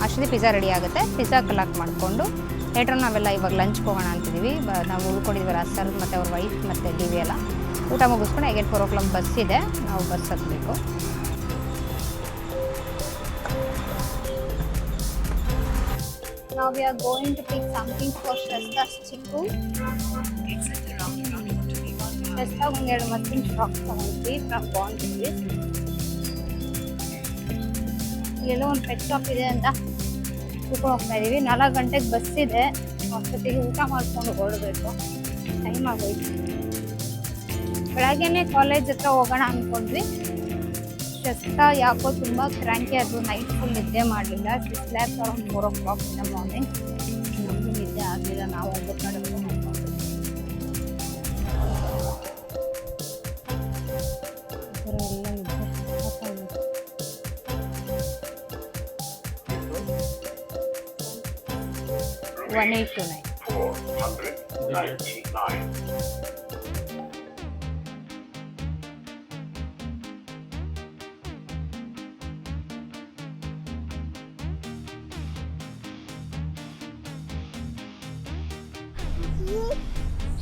ಅಷ್ಟೇ ಪಿಜ್ಜಾ ರೆಡಿ ಆಗುತ್ತೆ. ಪಿಜ್ಜಾ ಕಲೆಕ್ಟ್ ಮಾಡಿಕೊಂಡು ಲೇಟ್ರ್ ನಾವೆಲ್ಲ ಇವಾಗ ಲಂಚ್ಗೆ ಹೋಗೋಣ ಅಂತಿದ್ದೀವಿ. ನಾವು ಉಳ್ಕೊಂಡಿದ್ವಿ ಸರ್ ಮತ್ತು ಅವ್ರ ವೈಫ್ ಮತ್ತು DV ಎಲ್ಲ. ಊಟ ಮುಗಿಸ್ಕೊಂಡು ಅಗೇನ್ 4 o'clock ಬಸ್ ಇದೆ, ನಾವು bus ಹತ್ತಬೇಕು. Now we are going to pick something for Shrasta's Chiku. Shrasta ಒಂದೆರಡು ಮತ್ತಿನ ಫ್ರಾಕ್ಸ್ ತಗೊಂಡ್ವಿ ಫ್ರಮ್ ಬಾಂಡ್ರಿ. ಎಲ್ಲೋ ಒಂದು ಪೆಟ್ ಶಾಪ್ ಇದೆ ಅಂತ ಕೂತ್ಕೊಂಡು ಹೋಗ್ತಾ ಇದೀವಿ. 4 ಗಂಟೆಗೆ ಬಸ್ ಇದೆ, ಅಷ್ಟೊತ್ತಿಗೆ ಊಟ ಮಾಡ್ಕೊಂಡು ಹೊರಡಬೇಕು. ಟೈಮ್ ಆಗೋಯ್ತು. ಬೆಳಗ್ಗೆನೆ ಕಾಲೇಜ್ ಹತ್ರ ಹೋಗೋಣ ಅಂದ್ಕೊಂಡ್ವಿ. ಶಸ್ತಾ ಯಾಕೋ ತುಂಬ ಕ್ರ್ಯಾಂಕಿ ಅದು, ನೈಟ್ ಫುಲ್ ನಿದ್ದೆ ಮಾಡಲಿಲ್ಲ. 6 lakhs around 4 o'clock in the morning. ನಮಗೂ ನಿದ್ದೆ ಆಗಲಿಲ್ಲ, ನಾವು ಹೋಗ್ಬೇಕು ನಡಬೇಕು ಮಾಡ್ಕೊಂಡ್ವಿ. ಎಲ್ಲ 1829.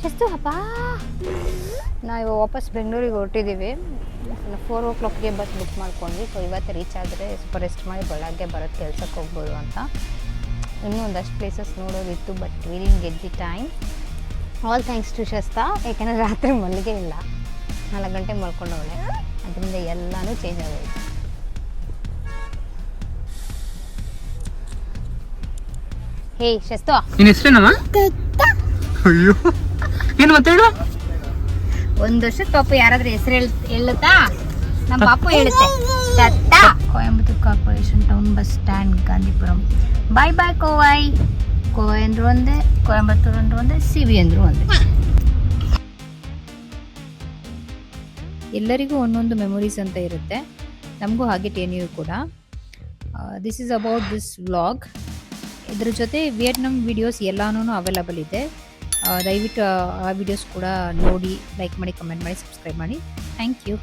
ಎಷ್ಟು ಹಬ್ಬ. ನಾವು ವಾಪಸ್ ಬೆಂಗಳೂರಿಗೆ ಹೊರಟಿದ್ದೀವಿ. 4 o'clockಗೆ ಬಸ್ ಬುಕ್ ಮಾಡ್ಕೊಂಡ್ವಿ. ಸೊ ಇವತ್ತು ರೀಚ್ ಆದರೆ ಸ್ವಲ್ಪ ರೆಸ್ಟ್ ಮಾಡಿ ಬೆಳಗ್ಗೆ ಬರೋದು ಕೆಲ್ಸಕ್ಕೆ ಹೋಗ್ಬೋದು ಅಂತ. ಇನ್ನೂ ಒಂದಷ್ಟು ಪ್ಲೇಸಸ್ ನೋಡೋದಿತ್ತು, but we didn't get the time. All thanks to Shastha, ಯಾಕೆಂದರೆ ರಾತ್ರಿ ಮಲ್ಲಿಗೆ ಇಲ್ಲ, 4 ಗಂಟೆಗೆ ಮಲ್ಕೊಂಡವಳೆ, ಅದರಿಂದ ಎಲ್ಲನೂ ಚೇಂಜ್ ಆಗೋಯ್ತು. ಹೇ ಶಸ್ತು, ನಿನ್ನ ಹೆಸರೇನಮ್ಮ? ಅಯ್ಯೋ ಏನು ಮಾತಾಡು. ಒಂದು ವರ್ಷ ಪಾಪು ಯಾರಾದ್ರೂ ಹೆಸರು ಹೇಳುತ್ತಾ? ನಮ್ಮ ಪಾಪು ಹೇಳುತ್ತೆ ದತ್ತ. Coimbatore corporation town bus stand, Gandhipuram. Bye bye Kovai. Kovai ಅಂದ್ರು ಒಂದೇ, ಕೊಯಂಬತ್ತೂರು ಅಂದ್ರು ಒಂದೇ, ಸಿವಿ ಅಂದ್ರು ಒಂದೇ. ಎಲ್ಲರಿಗೂ ಒಂದೊಂದು ಮೆಮೊರೀಸ್ ಅಂತ ಇರುತ್ತೆ, ನಮಗೂ ಹಾಗೆ ಟೇನಿಯೂ ಕೂಡ. This is about this vlog. ಇದ್ರ ಜೊತೆ ವಿಯೆಟ್ನಾಮ್ ವಿಡಿಯೋಸ್ ಎಲ್ಲಾನು ಅವೈಲಬಲ್ ಇದೆ. ದಯವಿಟ್ಟು ಆ ವಿಡಿಯೋಸ್ ಕೂಡ ನೋಡಿ, ಲೈಕ್ ಮಾಡಿ, ಕಮೆಂಟ್ ಮಾಡಿ, ಸಬ್ಸ್ಕ್ರೈಬ್ ಮಾಡಿ. Thank you.